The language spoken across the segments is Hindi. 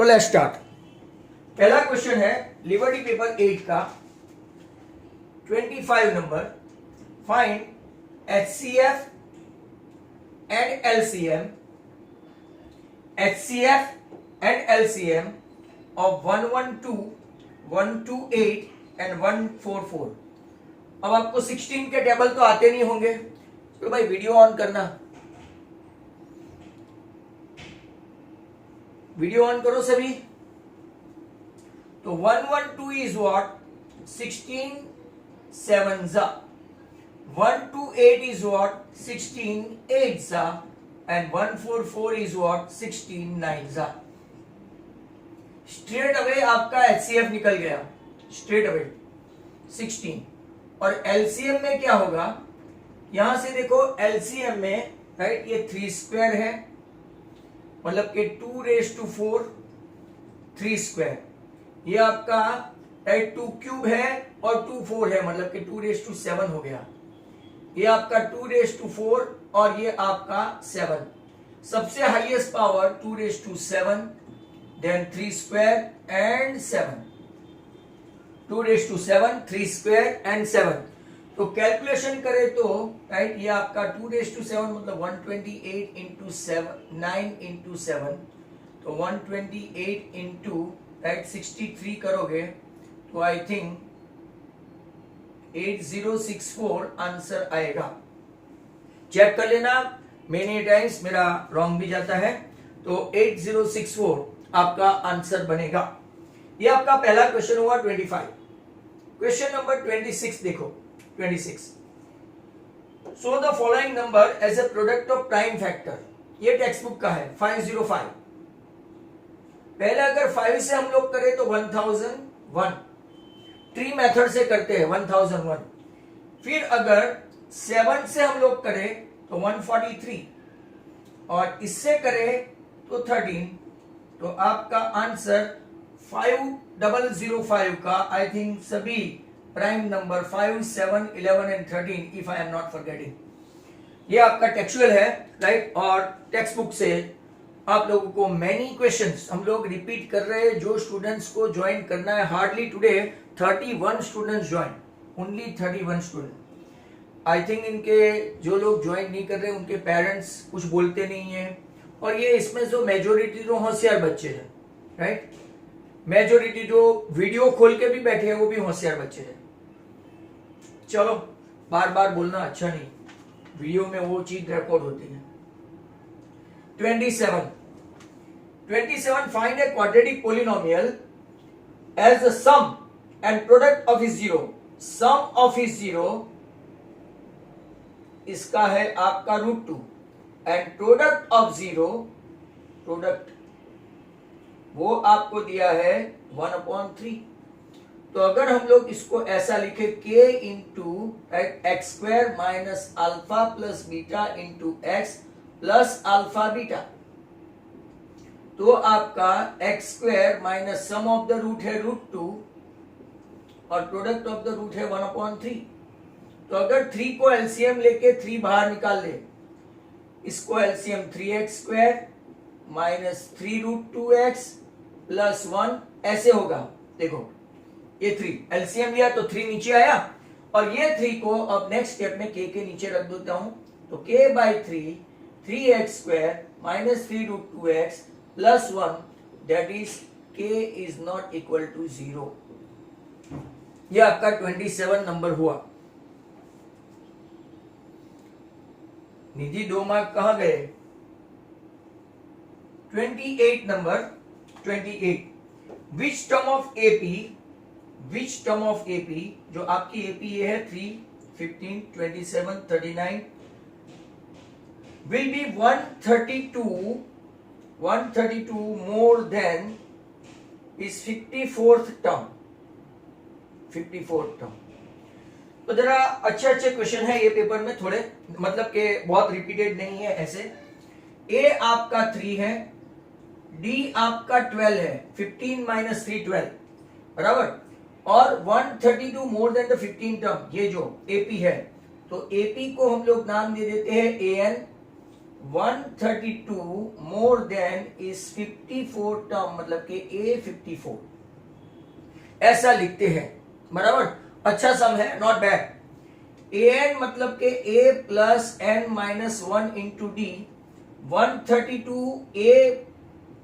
तो लेट्स स्टार्ट। पहला क्वेश्चन है लिबर्टी पेपर 8 का 25 number. Find HCF and LCM of 112, 128 and 144। अब आपको 16 के टेबल तो आते नहीं होंगे, तो भाई वीडियो ऑन करना, वीडियो ऑन करो सभी। तो 112 इज व्हाट 16 7 जा, 128 is what 16 8 जा, and 144 is what 16 9 जा। स्ट्रेट अवे आपका HCF निकल गया, स्ट्रेट अवे 16। और LCM में क्या होगा, यहां से देखो LCM में राइट ये 3 स्क्वायर है, मतलब कि 2 रेज टू 4 3 स्क्वायर, ये आपका राइट 2 क्यूब है और 2 4 है, मतलब कि 2 रेज टू 7 हो गया। ये आपका 2 रेज टू 4 और ये आपका 7। सबसे highest power 2 raise to 7, then 3 square and 7, 2 raise to 7 3 square and 7। तो कैलकुलेशन करें तो राइट ये आपका 2 रेज टू 7 मतलब 128 इंटू 9 इंटू 7, तो 128 इंटू राइट 63 करोगे तो आई थिंक 8064 आंसर आएगा। चेक कर लेना, मेनी टाइम्स मेरा रॉन्ग भी जाता है, तो 8064 आपका आंसर बनेगा। ये आपका पहला क्वेश्चन हुआ 25। क्वेश्चन नंबर 26 देखो, 26। So the following number as a product of prime factor. ये टेक्स्ट बुक का है 505। पहले अगर 5 से हम लोग करें तो 1001, ट्री मेथड से करते हैं 1001। फिर अगर 7 से हम लोग करें तो 143 और इससे करें तो 13, तो आपका आंसर 5005 का आई थिंक सभी prime number 5 7 11 and 13 if I am not forgetting. ये आपका टेक्सचुअल है राइट, और टेक्स्ट बुक से आप लोगों को मैनी क्वेश्चंस हम लोग रिपीट कर रहे हैं। जो स्टूडेंट्स को ज्वाइन करना है, hardly today 31 students join, only 31 student. I think इनके जो लोग ज्वाइन नहीं कर रहे उनके पेरेंट्स कुछ बोलते नहीं है, और ये इसमें जो मेजोरिटी जो होशियार बच्चे हैं राइट, मेजोरिटी जो वीडियो खोल के भी बैठे हैं वो भी होशियार बच्चे हैं। चलो बार बार बोलना अच्छा नहीं, वीडियो में वो चीज रिकॉर्ड होती है। 27 find a quadratic polynomial as the sum and product of is 0। sum of is 0 इसका है आपका √2 एंड प्रोडक्ट ऑफ 0, प्रोडक्ट वो आपको दिया है 1/3। तो अगर हम लोग इसको ऐसा लिखे k into x square minus alpha plus beta into x plus alpha beta, तो आपका x square minus sum of the root है √2 और प्रोडक्ट ऑफ द रूट है 1/3। तो अगर 3 को एलसीएम लेके 3 बाहर निकाल ले, इसको LCM 3x square minus 3√2x plus 1 ऐसे होगा। देखो ये 3 एलसीएम लिया तो 3 नीचे आया, और ये 3 को अब नेक्स्ट स्टेप में k के नीचे रख देता हूं, तो k/3 3x square minus 3√2x plus 1, that is k is not equal to 0। यह आपका 27 नंबर हुआ। निधि 2 मार्क कहां गए? 28 number, 28। Which term of AP, which term of AP, जो आपकी एपी ये है 3 15 27 39 will be 132 more than is 54th term, 54th term। तो जरा अच्छे अच्छे क्वेश्चन है ये पेपर में, थोड़े मतलब के बहुत रिपीटेड नहीं है ऐसे। ए आपका 3 है, डी आपका 12 है, 15 माइनस 3 12 बराबर, और 132 मोर देन द 15 टर्म, ये जो एपी है, तो एपी को हम लोग नाम दे देते हैं AN, 132 more than is 54 term, मतलब कि a 54, ऐसा लिखते हैं। बराबर, अच्छा सम है, नॉट बैड। an मतलब के a plus n minus 1 into D, 132 a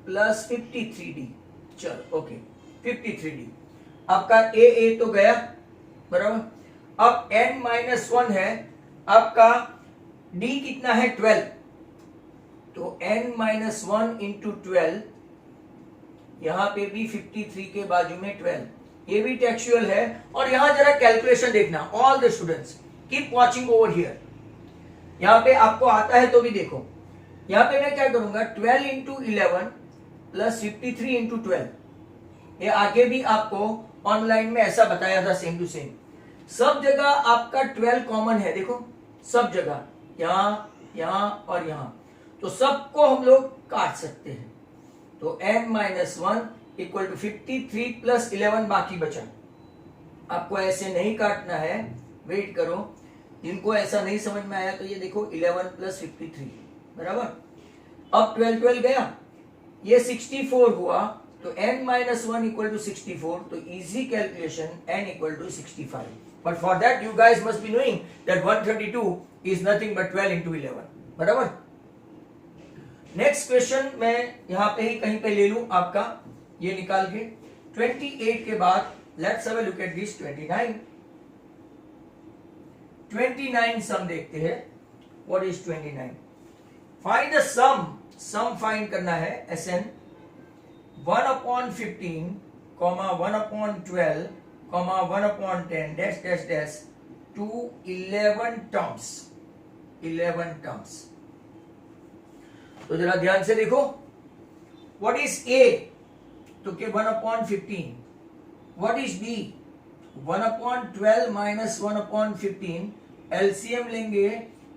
plus 53d। चलो ओके, 53d आपका a तो गया। बराबर, अब n माइनस 1 है आपका, d कितना है 12, तो n माइनस 1 इंटू 12, यहां पे भी 53 के बाजू में 12, ये भी टेक्सचुअल है। और यहां जरा कैलकुलेशन देखना, all the students keep watching over here. यहां पे आपको आता है तो भी देखो, यहां पे मैं क्या करूंगा, 12 इंटू 11 प्लस 53 इंटू 12, ये आगे भी आपको ऑनलाइन में ऐसा बताया था, सेम टू सेम। सब जगह आपका 12 कॉमन है, देखो सब जगह, यहां यहां और यहां, तो सबको हम लोग काट सकते हैं। तो n minus 1 equal to 53 plus 11 बाकी बचा। आपको ऐसे नहीं काटना है, वेट करो, जिनको ऐसा नहीं समझ में आया तो ये देखो 11 प्लस 53, बराबर। अब 12 12 गया, ये 64 हुआ, तो n माइनस 1 इक्वल टू 64, तो easy calculation n equal to 65। But for that you guys must be knowing that 132 is nothing but 12 into 11, बराबर। नेक्स्ट क्वेश्चन मैं यहां पे ही कहीं पे ले लूं आपका, ये निकाल के 28 के बाद let's have a look at this 29 sum देखते हैं। What is 29? Find the sum find करना है Sn 1/15, 1/12, 1/10 dash dash dash to 11 terms, 11 terms. तो जरा ध्यान से देखो, व्हाट इज a, तो के 1/15, what is b, 1/12 minus 1/15, LCM लेंगे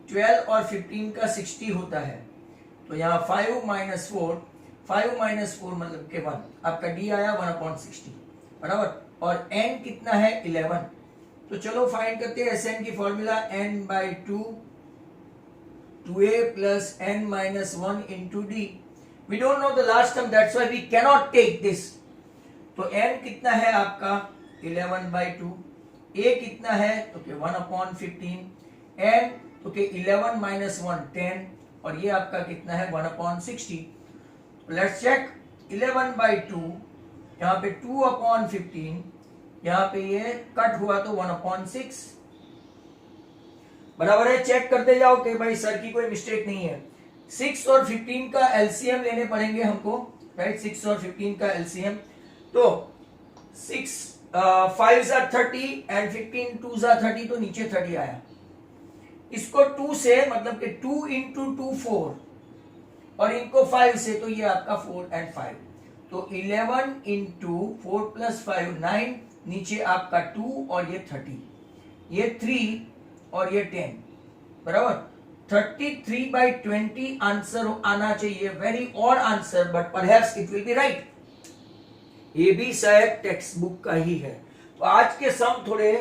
12 और 15 का 60 होता है, तो यहाँ 5 माइनस 4, 5 माइनस 4 मतलब के 1, आपका d आया 1/60, बराबर। और n कितना है 11, तो चलो फाइंड करते हैं Sn की formula n/2 2a plus n minus 1 into d. We don't know the last term, that's why we cannot take this. तो n कितना है आपका 11/2, a कितना है तो के 1/15, n तो के 11 minus 1 10, और ये आपका कितना है 1/60। लेट्स चेक, 11/2, यहाँ पे 2/15, यहाँ पे ये कट हुआ तो 1/6, बराबर है। चेक करते जाओ कि भाई सर की कोई मिस्टेक नहीं है। 6 और 15 का एलसीएम लेने पड़ेंगे हमको, राइट, 6 और 15 का एलसीएम, तो 6 5 जा 30 एंड 15 2 जा 30, तो नीचे 30 आया। इसको 2 से मतलब कि 2 इंटू 2 4, और इनको 5 से, तो ये आपका 4 एंड 5, तो 11 इंटू 4 प्लस 5 9, नीचे आपका 2 और ये 30, ये 3 और ये 10, बराबर। 33/20 आंसर आना चाहिए, very odd answer, but perhaps it will be right. ये भी शायद टेक्स्ट बुक का ही है। तो आज के सम थोड़े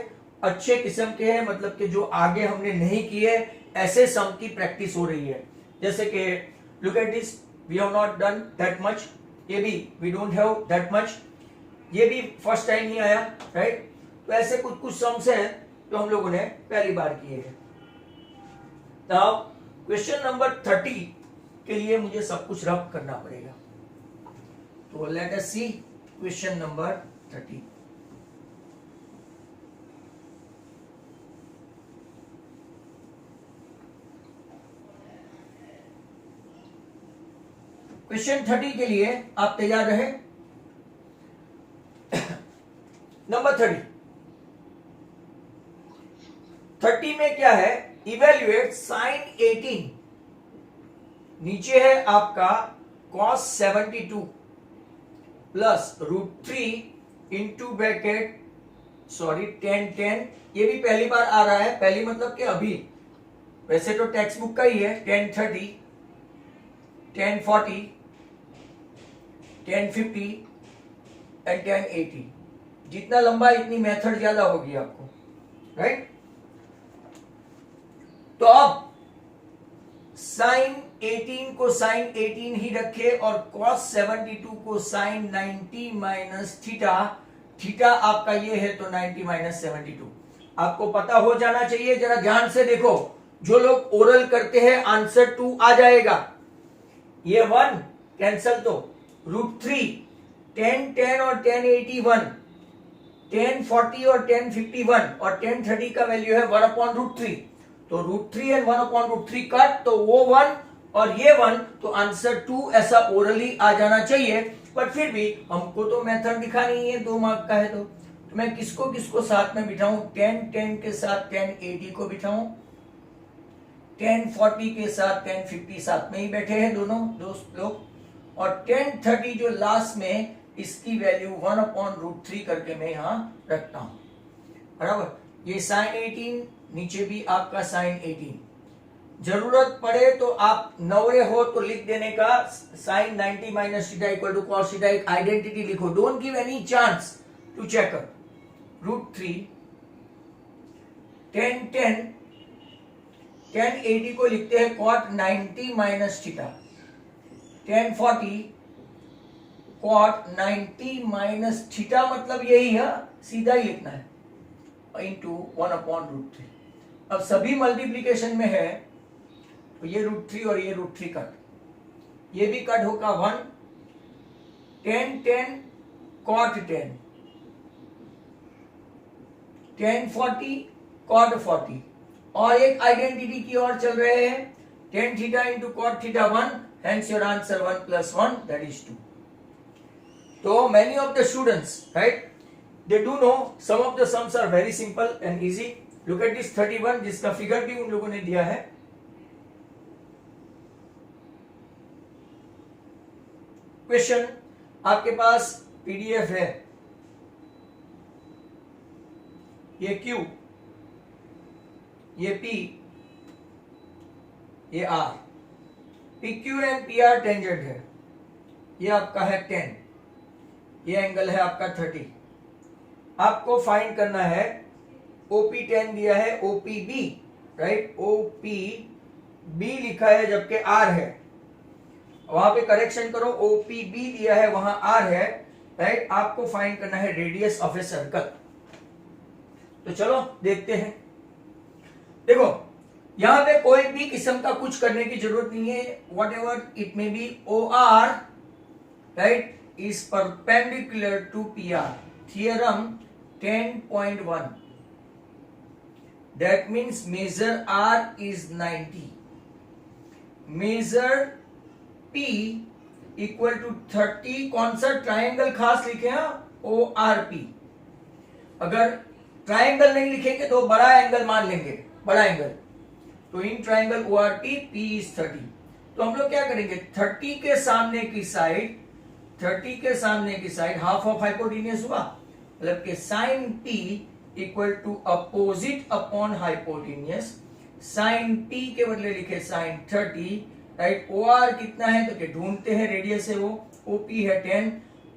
अच्छे किस्म के हैं, मतलब कि जो आगे हमने नहीं किए, ऐसे सम की प्रैक्टिस हो रही है। जैसे कि look at this, we have not done that much, ये भी we don't have that much, ये भी फर्स्ट टाइम ही आया, राइट। तो ऐसे कुछ कुछ सम्स हैं जो हम लोगों ने पहली बार किए हैं। नाउ क्वेश्चन नंबर 30 के लिए मुझे सब कुछ रब करना पड़ेगा, तो लेट अस सी क्वेश्चन नंबर 30। क्वेश्चन 30 के लिए आप तैयार रहे। नंबर 30 में क्या है, इवेल्युएट साइन 18, नीचे है आपका cos 72 plus √3 into bracket sorry 10, ये भी पहली बार आ रहा है, पहली मतलब कि अभी, वैसे तो टेक्स्ट बुक का ही है, 1030, 1040, 1050 एंड 1080, जितना लंबा इतनी मेथड ज्यादा होगी आपको, राइट। तो अब साइन 18 को साइन 18 ही रखे और cos 72 को साइन 90 माइनस थीटा, थीटा आपका ये है तो 90 माइनस 72 आपको पता हो जाना चाहिए। जरा ध्यान से देखो, जो लोग ओरल करते हैं आंसर 2 आ जाएगा। ये 1 कैंसल, तो √3 10 10 और 10 81 10 40 और 10 51 और 10 30 का वैल्यू है 1/√3, तो √3 एंड 1/√3 कट, तो वो 1 और ये 1, तो आंसर 2 ऐसा ओरली आ जाना चाहिए। पर फिर भी हमको तो मेथड दिखा नहीं है, 2 मार्क का है, तो मैं किसको किसको साथ में बिठाऊं? 10 10 के साथ 10 80 को बिठाऊं, 10 40 के साथ 10 50 साथ में ही बैठे हैं दोनों दोस्त लोग, और 10 30 जो लास्ट में इसकी वैल्यू 1/√3 करके मैं यहां रखता हूं, बराबर। ये साइन 18, नीचे भी आपका साइन 18। जरूरत पड़े तो आप नवरे हो तो लिख देने का sine 90 minus theta equal to cos theta, एक आइडेंटिटी लिखो, don't give any chance to check up. √3 10 10 10 80 को लिखते हैं cot 90 minus theta, 10 40 cot 90 minus theta, मतलब यही है, सीधा ही लिखना है, इंटू 1/√3। अब सभी मल्टीप्लीकेशन में है तो ये √3 और ये √3 कट, ये भी कट होगा 1, 10 10 कॉट 10 10 40 कॉट 40, और एक आइडेंटिटी की ओर चल रहे हैं, 10 theta into cot theta 1, hence your answer 1 plus 1 that is 2. So many of the students, right, they do know some of the sums are very simple and easy. Look at this 31 जिसका फिगर भी उन लोगों ने दिया है। क्वेश्चन आपके पास पीडीएफ है, ये Q, ये P, ये R, PQ and PR tangent है, ये आपका है 10, ये एंगल है आपका 30। आपको फाइंड करना है, OP10 दिया है, OPB, राइट, OPB लिखा है जबकि R है, वहां पे करेक्शन करो, OPB दिया है वहां R है, राइट। आपको फाइंड करना है रेडियस ऑफ ए सर्कल। तो चलो देखते हैं। देखो यहां पे कोई भी किस्म का कुछ करने की जरूरत नहीं है, what ever it may be, OR right is perpendicular to PR, theorem 10.1, that means measure R is 90, measure P equal to 30, कौन सा ट्राइंगल खास लिखे हैं, ORP। अगर ट्राइंगल नहीं लिखेंगे तो बड़ा एंगल मान लेंगे, बड़ा एंगल, तो in triangle ORP P is 30। तो हम लोग क्या करेंगे, 30 के सामने की साइड, 30 के सामने की साइड हाफ ऑफ हाइपोटेन्यूज हुआ, मतलब कि sine P equal to opposite upon hypotenuse, sine P के बदले लिखे साइन 30, राइट। OR कितना है तो क्या ढूंढते हैं, रेडियस है वो, OP है 10,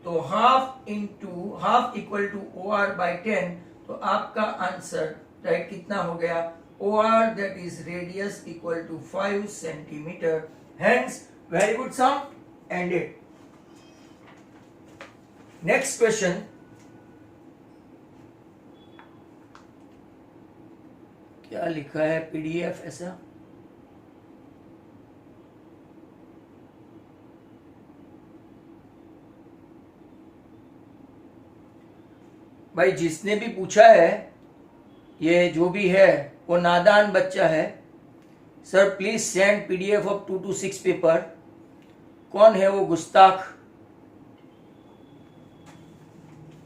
तो half into half equal to OR by 10, तो आपका आंसर राइट कितना हो गया, OR that is radius equal to 5 centimetre. Hence very good sum, ended. Next question, क्या लिखा है पीडीएफ ऐसा, भाई जिसने भी पूछा है, ये जो भी है वो नादान बच्चा है। Sir please send PDF of 2 to 6 paper. कौन है वो गुस्ताख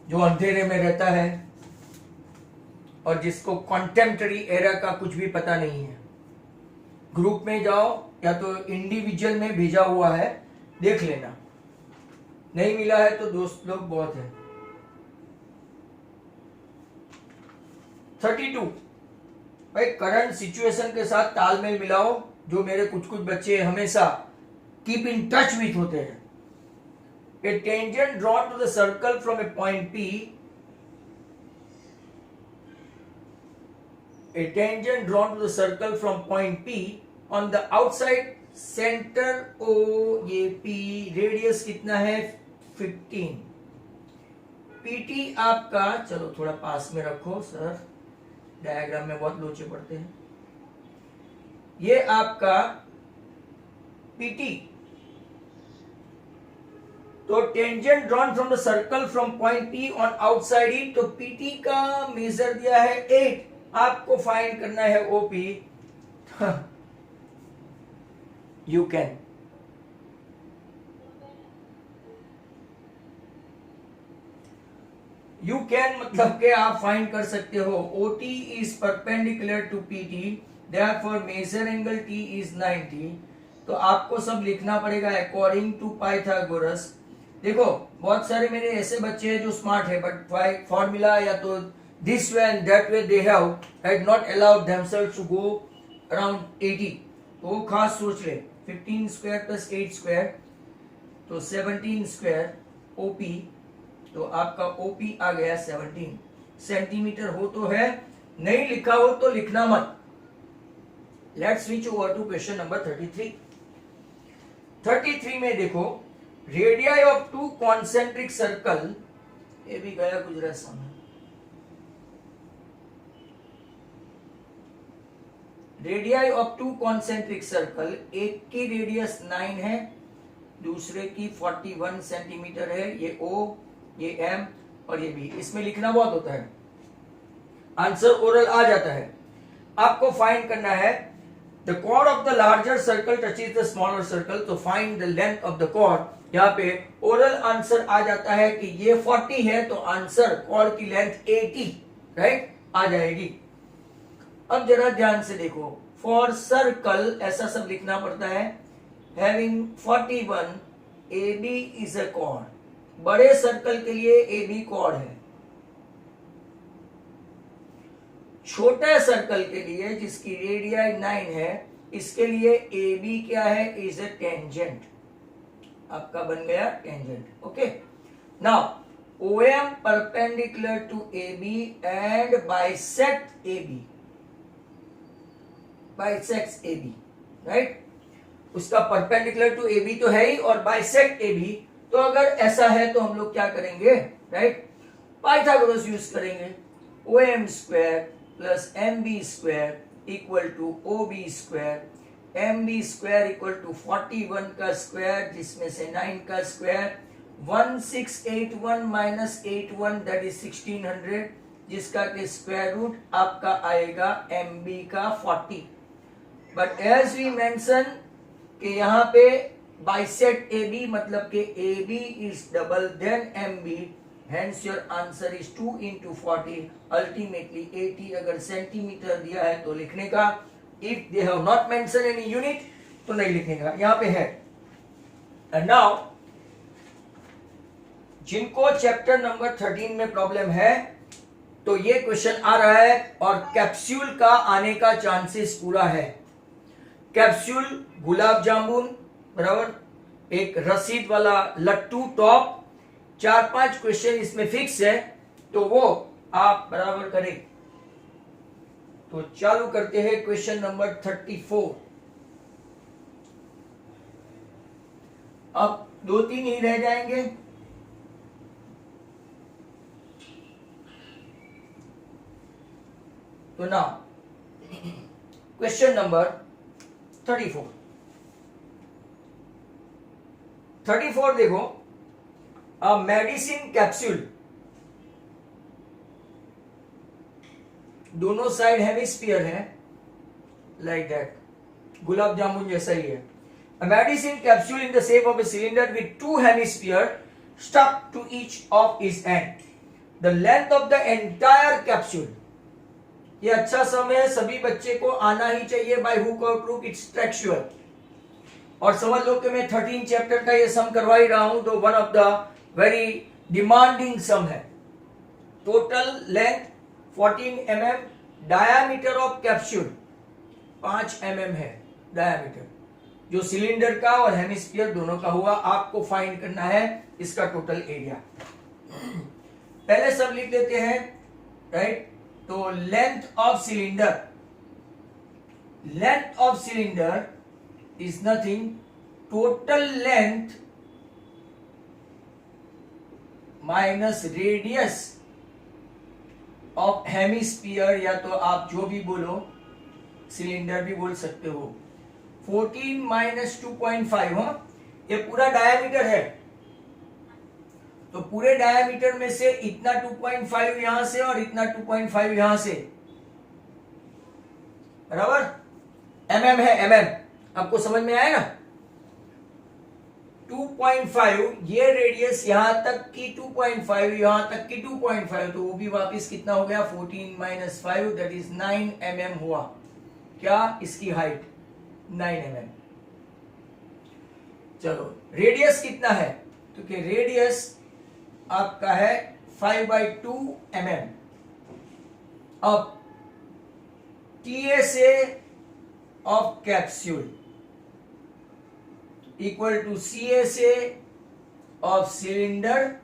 जो अंधेरे में रहता है और जिसको कॉन्टेम्पररी एरा का कुछ भी पता नहीं है? ग्रुप में जाओ या तो इंडिविजुअल में भेजा हुआ है, देख लेना, नहीं मिला है तो दोस्त लोग बहुत है। 32 भाई करंट सिचुएशन के साथ तालमेल मिलाओ, जो मेरे कुछ कुछ बच्चे हमेशा कीप इन टच विथ होते हैं। A tangent drawn to the circle from a point P, a tangent drawn to the circle from point P on the outside centre O ये पी, रेडियस कितना है 15, पीटी आपका, चलो थोड़ा पास में रखो सर, डायग्राम में बहुत लोचे पड़ते हैं, ये आपका पीटी। तो tangent drawn from the circle from point P on outside E, तो पीटी का मेजर दिया है 8, आपको फाइंड करना है ओपी। यू कैन मतलब कि आप फाइंड कर सकते हो OT is perpendicular to PT, therefore measure angle T is 90। तो आपको सब लिखना पड़ेगा अकॉर्डिंग टू पाइथागोरस। देखो बहुत सारे मेरे ऐसे बच्चे हैं जो स्मार्ट है, बट फॉर्मूला या तो this way and that way they had not allowed themselves to go around 80। तो वो खास सोच ले, 15 स्क्वायर प्लस 8 स्क्वायर तो 17 स्क्वायर ओपी, तो आपका ओपी आ गया 17 सेंटीमीटर। हो तो है, नहीं लिखा हो तो लिखना मत। Let's switch over to question number 33। 33 में देखो, radii of two concentric circle, ये भी गया गुजरा समय, radii of two concentric circle, एक की रेडियस 9 है, दूसरे की 41 सेंटीमीटर है, ये O, ये M और ये B। इसमें लिखना बहुत होता है, आंसर ओरल आ जाता है। आपको फाइंड करना है the chord of the larger circle touches the smaller circle, तो find the length of the chord। यहाँ पे ओरल आंसर आ जाता है कि ये 40 है, तो आंसर chord की लेंथ 80 राइट आ जाएगी। अब जरा ध्यान से देखो, फॉर सर्कल ऐसा सब लिखना पड़ता है, having 41 AB is a chord। बड़े सर्कल के लिए AB chord है, छोटे सर्कल के लिए जिसकी रेडियाई 9 है, इसके लिए AB क्या है, इज अ टेंजेंट। आपका बन गया tangent. Okay, now OM perpendicular to AB and bisect AB, bisect AB right. उसका परपेंडिकुलर टू AB तो है ही, और बाइसेक्ट AB, तो अगर ऐसा है तो हम लोग क्या करेंगे राइट, पाइथागोरस यूज करेंगे। OM square plus MB square equal to OB square, MB square equal to 41 का स्क्वायर जिसमें से 9 का स्क्वायर, 1681 माइनस 81 दैट इज 1600, जिसका के स्क्वायर रूट आपका आएगा MB का 40। बट एज वी मेंशन कि यहाँ पे बाइसेक्ट AB मतलब कि AB is double than MB, hence your answer is 2 into 40, ultimately 80। अगर सेंटीमीटर दिया है तो लिखने का, if they have not mentioned any unit तो नहीं लिखने का, यहाँ पे है। and now जिनको चैप्टर नंबर 13 में प्रॉब्लम है तो ये क्वेश्चन आ रहा है, और कैप्सूल का आने का चांसेस पूरा है। कैप्सूल गुलाब जामुन बराबर, एक रसीद वाला लट्टू टॉप, 4-5 क्वेश्चन इसमें फिक्स है, तो वो आप बराबर करें। तो चालू करते हैं क्वेश्चन नंबर 34। अब 2-3 ही रह जाएंगे। तो ना क्वेश्चन नंबर 34 देखो, अ मेडिसिन कैप्सूल, दोनों साइड हेमिस्फीयर है लाइक दैट, गुलाब जामुन जैसा ही है। A medicine capsule in the shape of a cylinder with 2 hemispheres stuck to each of its end. The length of the entire capsule, ये अच्छा समय है, सभी बच्चे को आना ही चाहिए बाय हुक और क्रूक, इट्स टेक्सचुअल। और समझ लो कि मैं 13 चैप्टर का ये सम करवा ही रहा हूं, तो one of the very demanding sum है। Total length 14 mm, diameter of capsule 5 mm है डायामीटर, जो सिलेंडर का और हेमिस्फीयर दोनों का हुआ। आपको फाइंड करना है इसका टोटल एरिया। पहले सब लिख लेते हैं राइट। तो length of cylinder is nothing, total length minus radius of hemisphere, या तो आप जो भी बोलो, सिलेंडर भी बोल सकते हो। 14 माइनस 2.5, हाँ, ये पूरा डायमीटर है, तो पूरे डायमीटर में से इतना 2.5 यहां से और इतना 2.5 यहां से, बराबर, mm है, mm आपको समझ में आया ना। 2.5 ये रेडियस यहां तक की 2.5, यहां तक की 2.5, तो वो भी वापस कितना हो गया, 14 माइनस 5 दैट इज 9 mm हुआ। क्या इसकी हाइट 9 mm। चलो रेडियस कितना है, तो कि रेडियस आपका है 5/2 mm। अब TSA of capsule equal to CSA of cylinder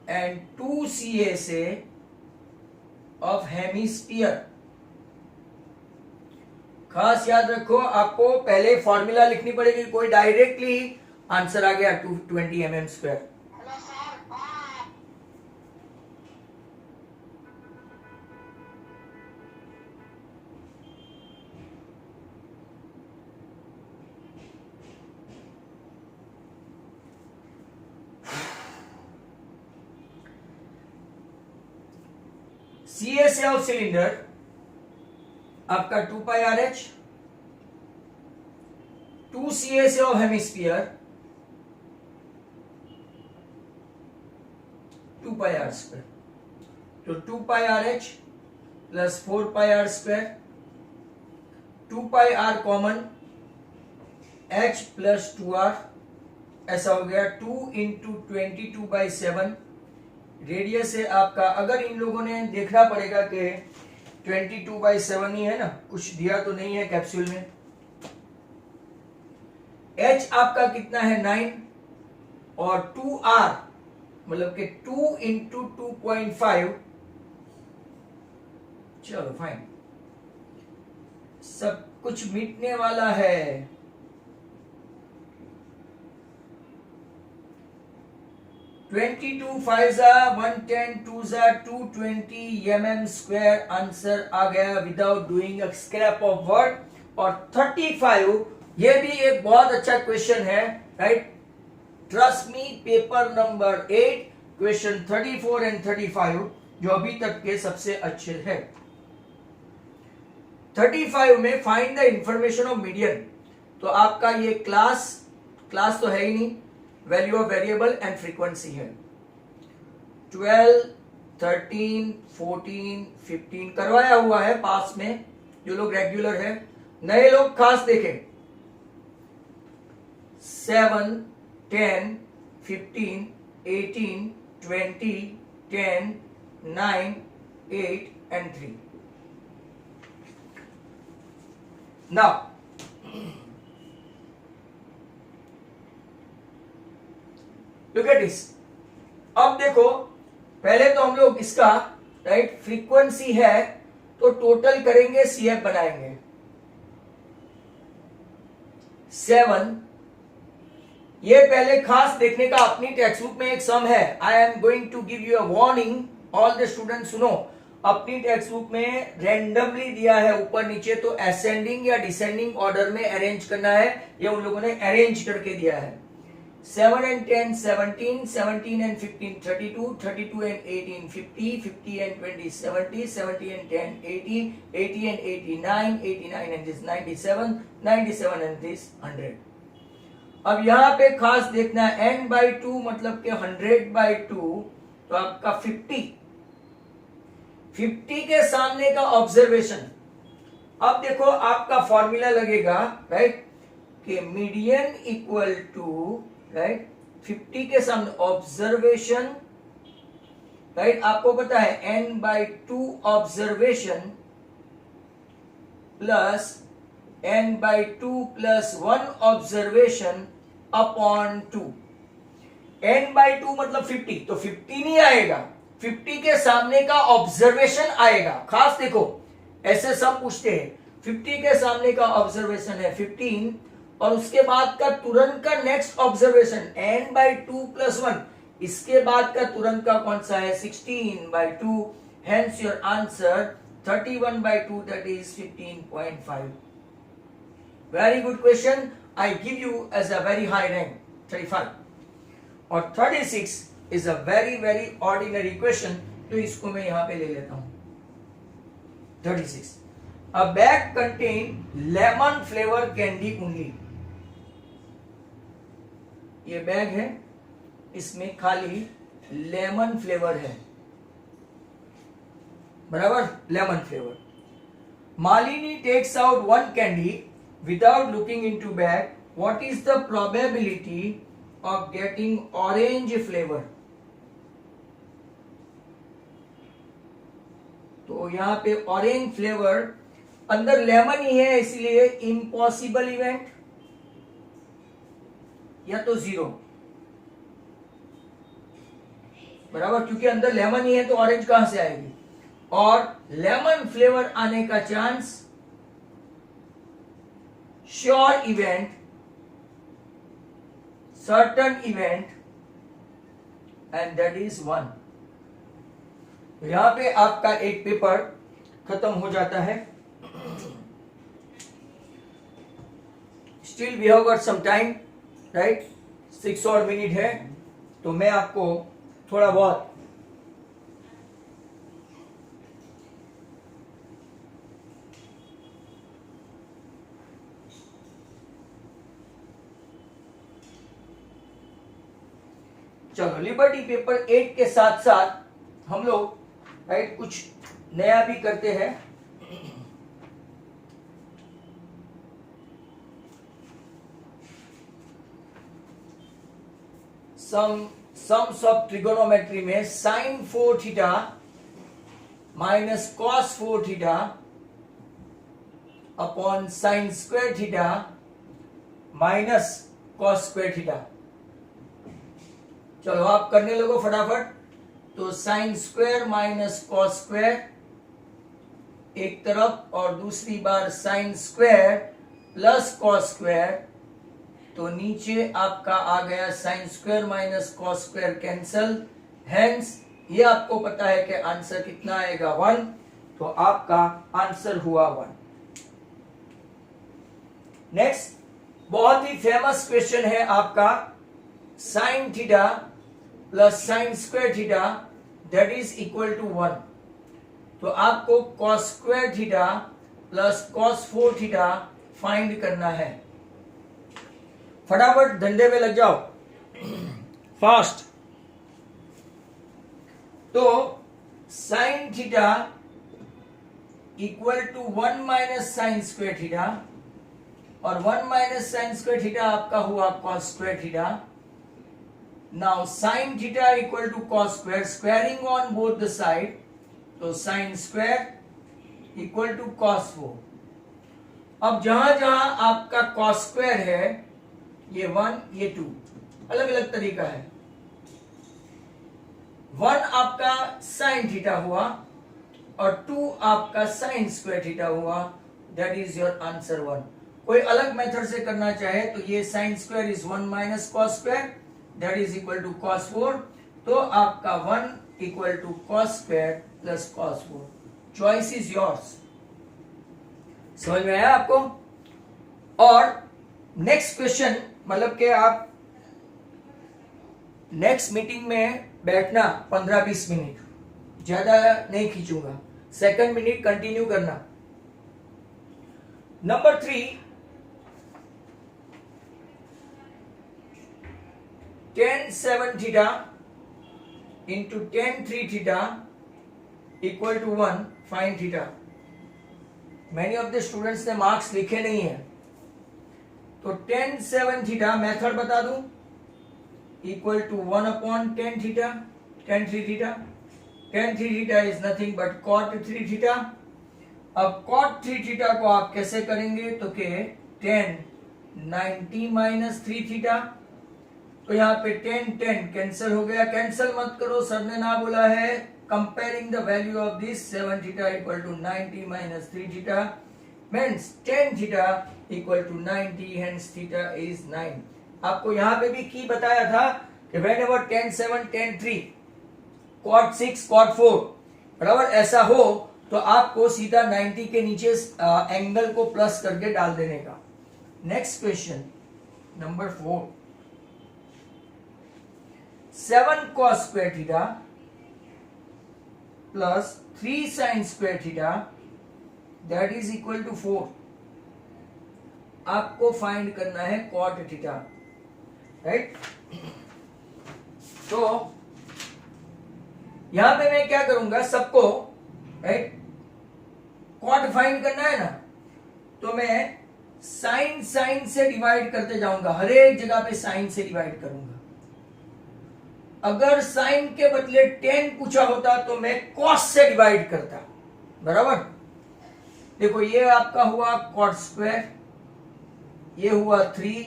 and 2 CSA of hemisphere। खास याद रखो, आपको पहले फॉर्मूला लिखनी पड़ेगी, कोई डायरेक्टली आंसर आ गया 220 mm square. CSA of cylinder आपका 2 पाई RH, 2 CSA of hemisphere 2 pi R square, तो 2 पाई RH प्लस 4 पाई R स्क्वायर, 2 पाई R common, H plus 2R, ऐसा हो गया 2 इंटू 22/7। रेडियस है आपका, अगर इन लोगों ने देखना पड़ेगा कि 22/7 ही है ना, कुछ दिया तो नहीं है कैप्सूल में। H आपका कितना है 9 और 2R मतलब कि 2 इंटू 2.5। चलो फाइन, सब कुछ मिटने वाला है। 22 5 110 2 220 mm स्क्वायर आंसर आ गया without doing a scrap of word. और 35 ये भी एक बहुत अच्छा क्वेश्चन है, right, trust me, paper number 8 question 34 and 35 जो अभी तक के सबसे अच्छे है। 35 में find the information of median, तो आपका ये क्लास तो है ही नहीं, value of variable and frequency है। 12 13 14 15 करवाया हुआ है पास में, जो लोग रेगुलर है। नए लोग खास देखें, 7 10 15 18 20 10 9 8 and 3। Now look at this। अब देखो, पहले तो हम लोग इसका राइट फ्रीक्वेंसी है तो टोटल करेंगे, CF बनाएंगे 7। ये पहले खास देखने का, अपनी टेक्स्ट बुक में एक सम है। I am going to give you a warning, all the student सुनो, अपनी टेक्स्ट बुक में रैंडमली दिया है ऊपर नीचे, तो असेंडिंग या डिसेंडिंग ऑर्डर में अरेंज करना है, ये उन लोगों ने अरेंज करके दिया है। 7 and 10 17, 17 and 15 32, 32 and 18 50, 50 and 20 70, 70 and 10 80, 80 and 89, 89 and this 97, 97 and this 100। अब यहाँ पे खास देखना है n/2 मतलब के 100/2, तो आपका 50 के सामने का ऑब्जर्वेशन। अब देखो आपका फॉर्मूला लगेगा, राइट, कि मीडियन इक्वल टू, राइट, 50 के सामने ऑब्जर्वेशन, राइट, आपको पता है n/2 observation plus n/2 plus 1 observation upon 2। n/2 मतलब 50, तो 50 नहीं आएगा, 50 के सामने का ऑब्जर्वेशन आएगा। खास देखो, ऐसे सब पूछते हैं 50 के सामने का ऑब्जर्वेशन है 15 और उसके बाद का तुरंत का नेक्स्ट ऑब्जर्वेशन n/2 + 1, इसके बाद का तुरंत का कौन सा है 16/2, hence your answer 31/2, that is 15.5. Very good question, I give you as a very high rank 35. और 36 is a very very ordinary question, तो इसको मैं यहां पे ले लेता हूं. 36, a bag contain lemon flavor candy only. ये बैग है, इसमें खाली लेमन फ्लेवर है, बराबर, lemon flavour. Malini takes out 1 candy without looking into bag. What is the probability of getting orange flavour? तो यहां पे ऑरेंज फ्लेवर, अंदर लेमन ही है, इसलिए इम्पॉसिबल इवेंट, या तो 0, बराबर, क्योंकि अंदर लेमन ही है तो ऑरेंज कहां से आएगी. और लेमन फ्लेवर आने का chance sure event, certain event, and that is 1. यहां पे आपका एक पेपर खत्म हो जाता है. Still we have got some time, right, 6 और मिनट है, तो मैं आपको थोड़ा बहुत चलो लिबर्टी पेपर 8 के साथ साथ हम लोग, राइट, कुछ नया भी करते हैं. सम्स ऑफ ट्रिगोनोमेट्री में sin 4 theta minus cos 4 theta upon sin square theta minus cos square theta. चलो आप करने लगो फटाफट. तो sin square minus cos square एक तरफ और दूसरी बार sin square plus cos square, तो नीचे आपका आ गया sin square minus cos square cancel, hence ये आपको पता है कि आंसर कितना आएगा 1, तो आपका आंसर हुआ 1. नेक्स्ट बहुत ही फेमस क्वेश्चन है आपका sin theta plus sin square theta that is equal to 1. तो आपको cos square theta plus cos 4 theta find करना है. फटाफट धंधे में लग जाओ, फास्ट. तो sin theta equal to 1 minus sine square theta, और 1 माइनस साइन स्क्वायर थीटा आपका हुआ cos square theta. Now sin theta equal to cos square, squaring on both the side, तो sin square equal to cos 4. अब जहां जहां आपका cos स्क्वायर है, ये 1 ये 2, अलग अलग तरीका है. 1 आपका sin थीटा हुआ और 2 आपका sin स्क्वायर थीटा हुआ, दैट इज योर आंसर 1. कोई अलग मेथड से करना चाहे तो ये sin square is 1 minus cos square that is equal to cos 4, तो आपका 1 equal to cos square plus cos 4. Choice is yours. समझ में आया आपको? और नेक्स्ट क्वेश्चन, मतलब कि आप नेक्स्ट मीटिंग में बैठना 15-20 मिनट, ज्यादा नहीं खींचूंगा, सेकंड मिनट कंटिन्यू करना. Number 3, tan 7 theta into tan 3 theta equal to 1, fine theta. Many of the students ने मार्क्स लिखे नहीं है, तो tan 7 थीटा मेथड बता दूं, equal to 1 upon tan theta, tan 3 theta. tan 3 theta is nothing but cot 3 theta. अब cot 3 थीटा को आप कैसे करेंगे, तो के tan 90 माइनस 3 थीटा, तो यहाँ पे tan कैंसिल हो गया. कैंसिल मत करो, सर ने ना बोला है. Comparing the value of this 7 theta equal to 90 minus 3 theta, means tan theta equal to 90, hence theta is 9। आपको यहाँ पे भी की बताया था कि whenever tan 7, tan 3, cot 6, cot 4 बराबर ऐसा हो तो आपको सीधा 90 के नीचे एंगल को प्लस करके डाल देने का। Next question number 4, 7 cos square theta plus 3 sin square theta that is equal to 4। आपको फाइंड करना है cot थीटा, राइट। तो यहां पे मैं क्या करूंगा, सबको राइट cot फाइंड करना है ना, तो मैं साइन साइन से डिवाइड करते जाऊंगा, हर एक जगह पे साइन से डिवाइड करूंगा। अगर साइन के बदले tan पूछा होता तो मैं cos से डिवाइड करता, बराबर। देखो ये आपका हुआ cot स्क्वायर, ये हुआ 3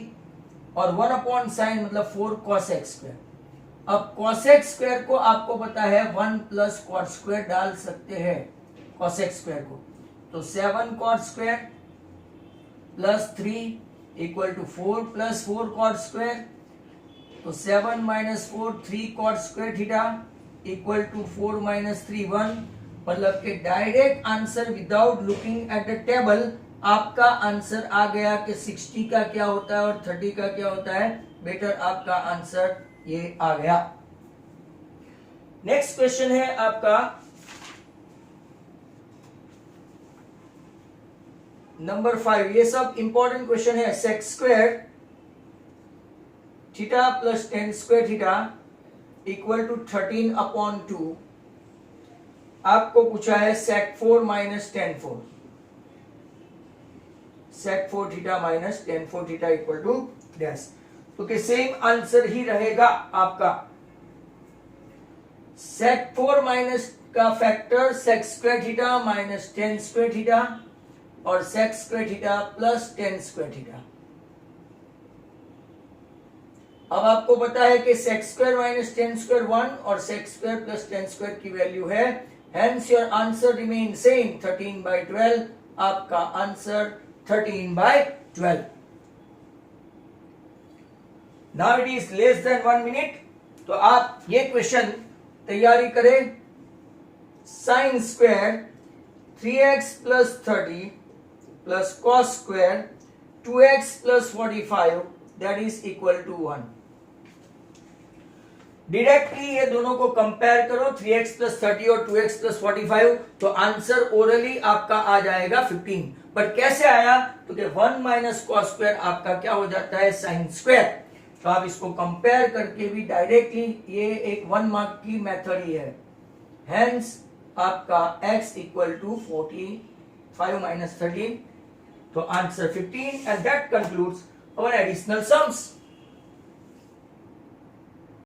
और 1 अपॉन साइन मतलब 4 cos x स्क्वायर। अब cos x स्क्वायर को आपको पता है 1 प्लस cot स्क्वायर डाल सकते हैं cos x स्क्वायर को, तो 7 cot square plus 3 equal to 4 plus 4 cot square, तो 7 minus 4 3 cot square theta equal to 4 minus 3 1, मतलब कि direct answer without looking at the table आपका आंसर आ गया कि 60 का क्या होता है और 30 का क्या होता है। बेटर आपका आंसर ये आ गया। नेक्स्ट क्वेश्चन है आपका नंबर 5। ये सब इंपॉर्टेंट क्वेश्चन है। sec square theta plus tan square theta equal to 13 upon 2। आपको पूछा है sec 4 minus tan 4, sec 4 theta minus tan 4 theta equal to dash, तो कि सेम आंसर ही रहेगा आपका। sec 4 माइनस का factor sec square theta minus tan square theta और sec square theta plus tan square theta. अब आपको पता है कि sec square minus tan square 1 और sec square plus tan square की वैल्यू है, hence your answer remain same 13/12। आपका answer 13/12। Now it is less than 1 minute, तो आप ये क्वेश्चन तैयारी करें। Sine square 3x plus 30 plus cos square 2x plus 45 that is equal to 1। Directly ये दोनों को कंपेयर करो, 3x प्लस 30 और 2x प्लस 45, तो आंसर ओरली आपका आ जाएगा 15। बट कैसे आया, तो 1 माइनस cos स्क्वायर आपका क्या हो जाता है साइन स्क्वायर। तो आप इसको कंपेयर करके भी डायरेक्टली, ये एक 1 मार्क की मेथड ही है। हेंस आपका x इक्वल टू 45 माइनस 13, तो answer 15। And that concludes our additional sums।